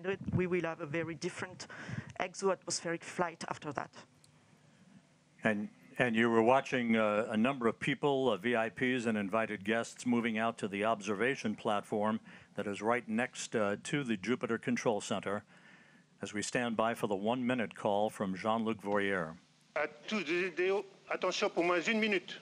and we will have a very different exo-atmospheric flight after that. And you were watching a number of people, VIPs and invited guests, moving out to the observation platform that is right next to the Jupiter Control Center as we stand by for the 1-minute call from Jean-Luc Voyer. À tous les vidéos, attention pour moins 1 minute.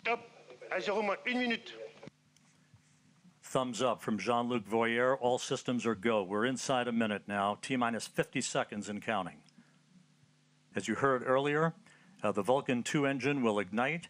Top, à 0 moins 1 minute. Thumbs up from Jean-Luc Voyer. All systems are go. We're inside a minute now. T-minus 50 seconds and counting. As you heard earlier, the Vulcan 2 engine will ignite.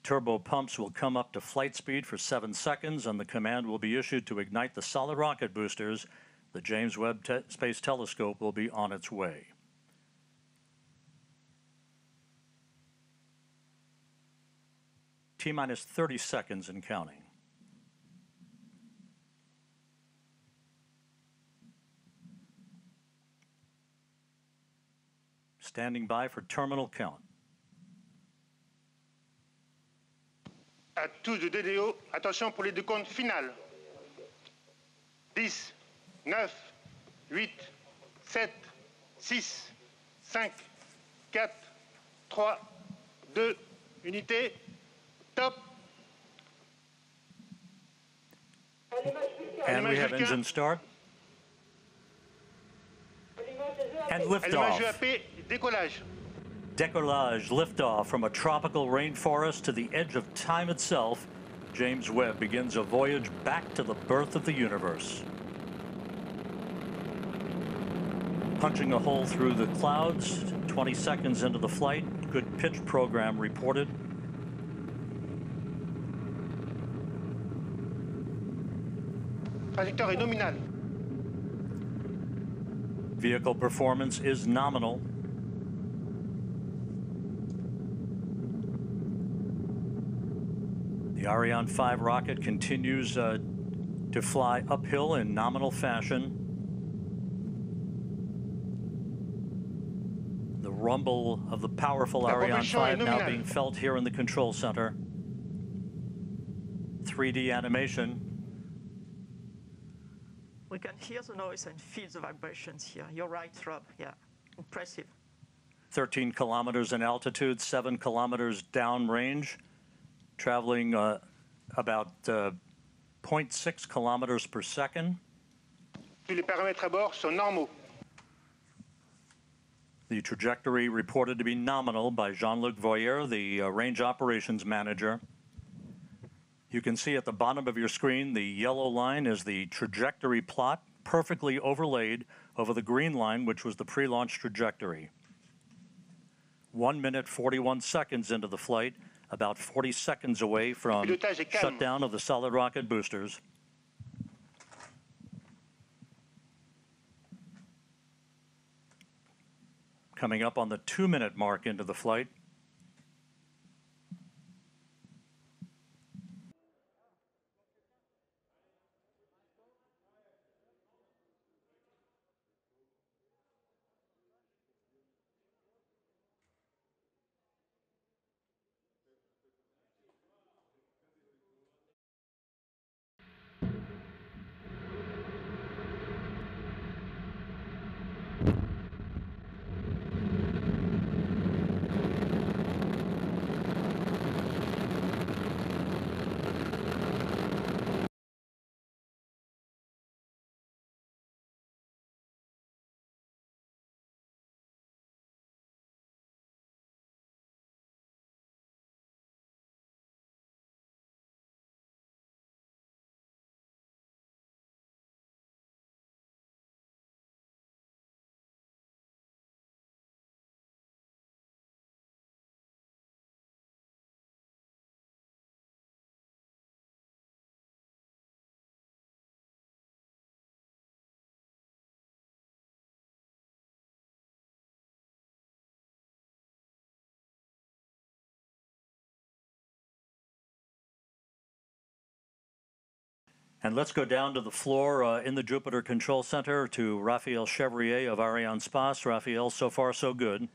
Turbo pumps will come up to flight speed for 7 seconds, and the command will be issued to ignite the solid rocket boosters. The James Webb Space Telescope will be on its way. T-minus 30 seconds and counting. Standing by for terminal count. À tous de DDO, attention pour les décomptes finales. 10, 9, 8, 7, 6, 5, 4, 3, 2, unité, top. And we have engine start. And liftoff. Décollage. Décollage, liftoff from a tropical rainforest to the edge of time itself. James Webb begins a voyage back to the birth of the universe. Punching a hole through the clouds, 20 seconds into the flight. Good pitch program reported. Trajectoire est nominale. Vehicle performance is nominal. The Ariane 5 rocket continues to fly uphill in nominal fashion. The rumble of the powerful Ariane 5 now being felt here in the control center. 3D animation. We can hear the noise and feel the vibrations here. You're right, Rob. Yeah, impressive. 13 kilometers in altitude, 7 kilometers downrange, traveling about 0.6 kilometers per second. Tous les paramètres à bord sont normaux. The trajectory reported to be nominal by Jean-Luc Voyer, the range operations manager. You can see at the bottom of your screen, the yellow line is the trajectory plot, perfectly overlaid over the green line, which was the pre-launch trajectory. 1 minute, 41 seconds into the flight, about 40 seconds away from shutdown of the solid rocket boosters. Coming up on the 2-minute mark into the flight. And let's go down to the floor in the Jupiter Control Center to Raphael Chevrier of Arianespace. Raphael, so far so good.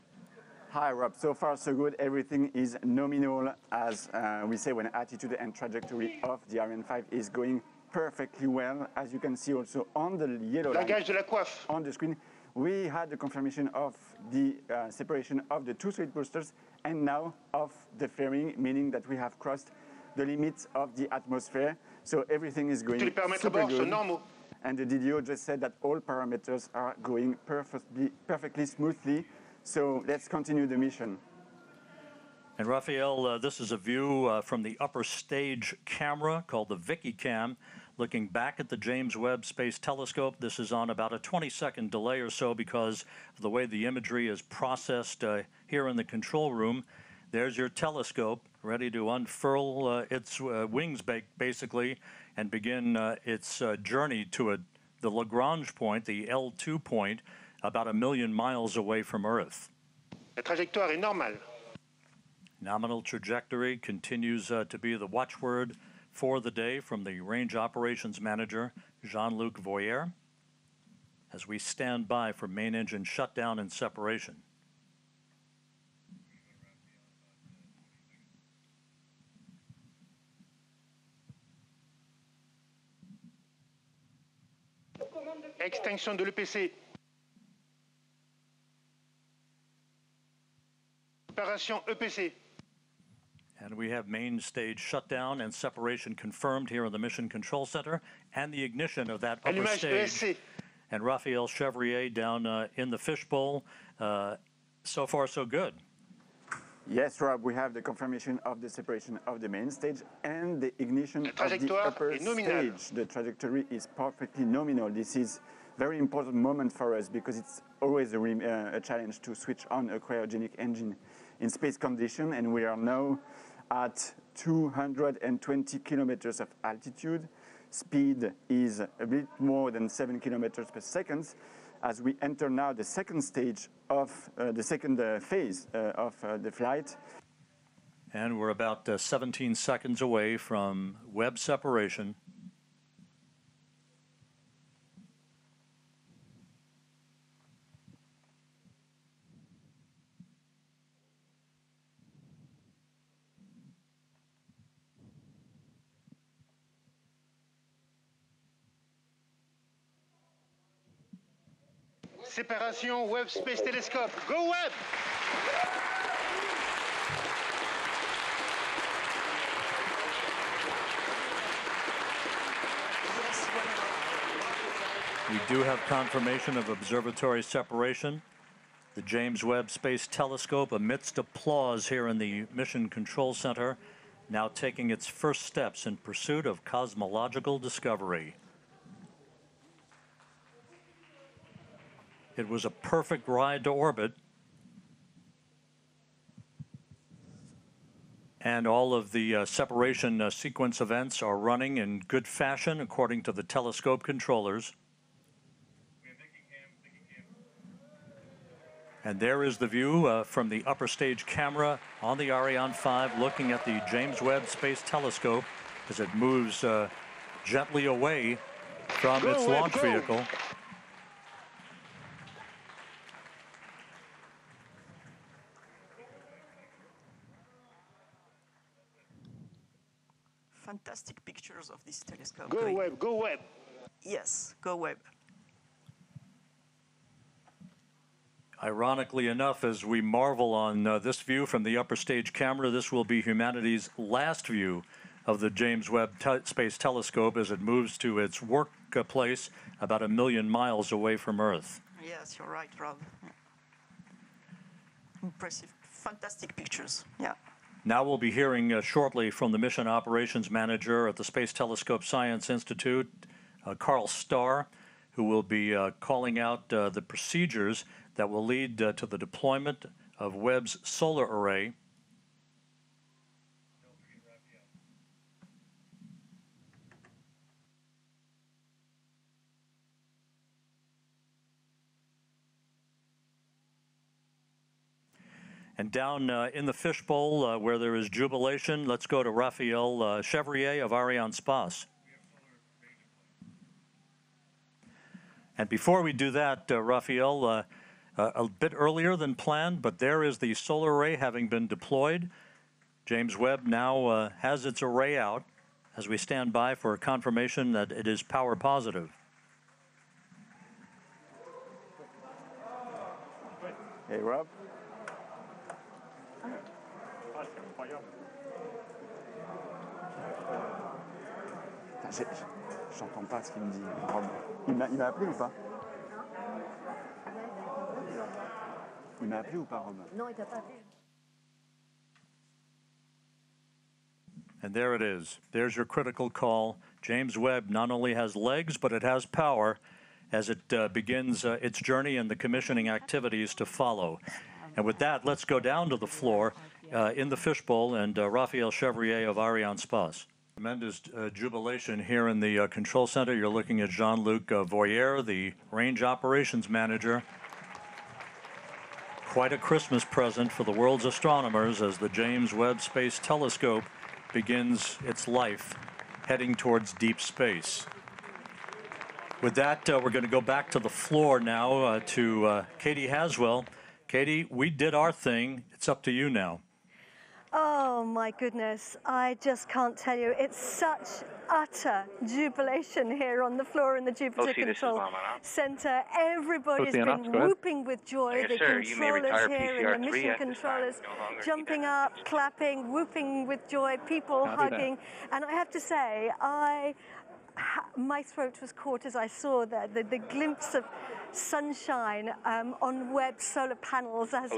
Hi, Rob. So far, so good. Everything is nominal, as we say, when attitude and trajectory of the Ariane 5 is going perfectly well. As you can see also on the yellow line Langage de la coiffe. on the screen, we had the confirmation of the separation of the two solid boosters and now of the flaring, meaning that we have crossed the limits of the atmosphere. So everything is going Tous les paramètres à super bord sont good. normaux. And the DDO just said that all parameters are going perfectly smoothly. So let's continue the mission. And Raphael, this is a view from the upper stage camera called the Vicky Cam, looking back at the James Webb Space Telescope. This is on about a 20-second delay or so because of the way the imagery is processed here in the control room. There's your telescope ready to unfurl its wings, basically, and begin its journey to the Lagrange point, the L2 point, about 1 million miles away from Earth. La trajectoire est normale. Nominal trajectory continues to be the watchword for the day from the Range Operations Manager, Jean-Luc Voyer, as we stand by for main engine shutdown and separation. Extinction de l'EPC. Séparation EPC. And we have main stage shutdown and separation confirmed here in the Mission Control Center and the ignition of that upper Allumage stage. ESC. And Raphael Chevrier down in the fishbowl. So far, so good. Yes, Rob, we have the confirmation of the separation of the main stage and the ignition of the upper stage. The trajectory is perfectly nominal. This is a very important moment for us because it's always a challenge to switch on a cryogenic engine in space condition, and we are now at 220 kilometers of altitude. Speed is a bit more than 7 kilometers per second as we enter now the second stage of the second phase of the flight. And we're about 17 seconds away from Webb separation. Séparation Webb Space Telescope. Go Webb! We do have confirmation of observatory separation. The James Webb Space Telescope, amidst applause here in the Mission Control Center, now taking its first steps in pursuit of cosmological discovery. It was a perfect ride to orbit. And all of the separation sequence events are running in good fashion according to the telescope controllers. And there is the view from the upper stage camera on the Ariane 5 looking at the James Webb Space Telescope as it moves gently away from its launch vehicle. Fantastic pictures of this telescope. Go Webb, go Webb. Yes, go Webb. Ironically enough, as we marvel on this view from the upper stage camera, this will be humanity's last view of the James Webb Space Telescope as it moves to its workplace about 1 million miles away from Earth. Yes, you're right, Rob. Yeah. Impressive, fantastic pictures. Yeah. Now we'll be hearing shortly from the Mission Operations Manager at the Space Telescope Science Institute, Carl Starr, who will be calling out the procedures that will lead to the deployment of Webb's solar array. And down in the fishbowl where there is jubilation, let's go to Raphael Chevrier of Arianespace. And before we do that, Raphael, a bit earlier than planned, but there is the solar array having been deployed. James Webb now has its array out as we stand by for confirmation that it is power positive. Hey, Rob. J'entends pas ce qu'il me dit, Rob. Il m'a appelé ou pas? Il m'a appelé ou pas, Rob? Non, il t'a pas appelé. And there it is. There's your critical call. James Webb not only has legs, but it has power as it begins its journey and the commissioning activities to follow. And with that, let's go down to the floor in the fishbowl and Raphael Chevrier of Arianespace. Tremendous jubilation here in the control center. You're looking at Jean-Luc Voyer, the range operations manager. Quite a Christmas present for the world's astronomers as the James Webb Space Telescope begins its life heading towards deep space. With that, we're going to go back to the floor now to Katie Haswell. Katie, we did our thing. It's up to you now. Oh my goodness, I just can't tell you. It's such utter jubilation here on the floor in the Jupiter Control Center. Everybody's been whooping with joy. The controllers here and the mission controllers jumping up, clapping, whooping with joy, people hugging. And I have to say, my throat was caught as I saw the glimpse of sunshine on Webb solar panels as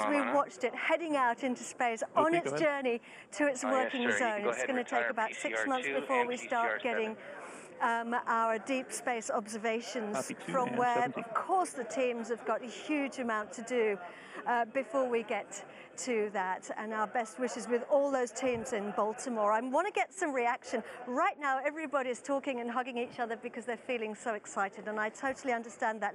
we watched it heading out into space on its journey to its working zone. It's going to take about 6 months before we start getting our deep space observations from Webb. Of course, the teams have got a huge amount to do before we get to that, and our best wishes with all those teams in Baltimore. I want to get some reaction. Right now, everybody is talking and hugging each other because they're feeling so excited, and I totally understand that.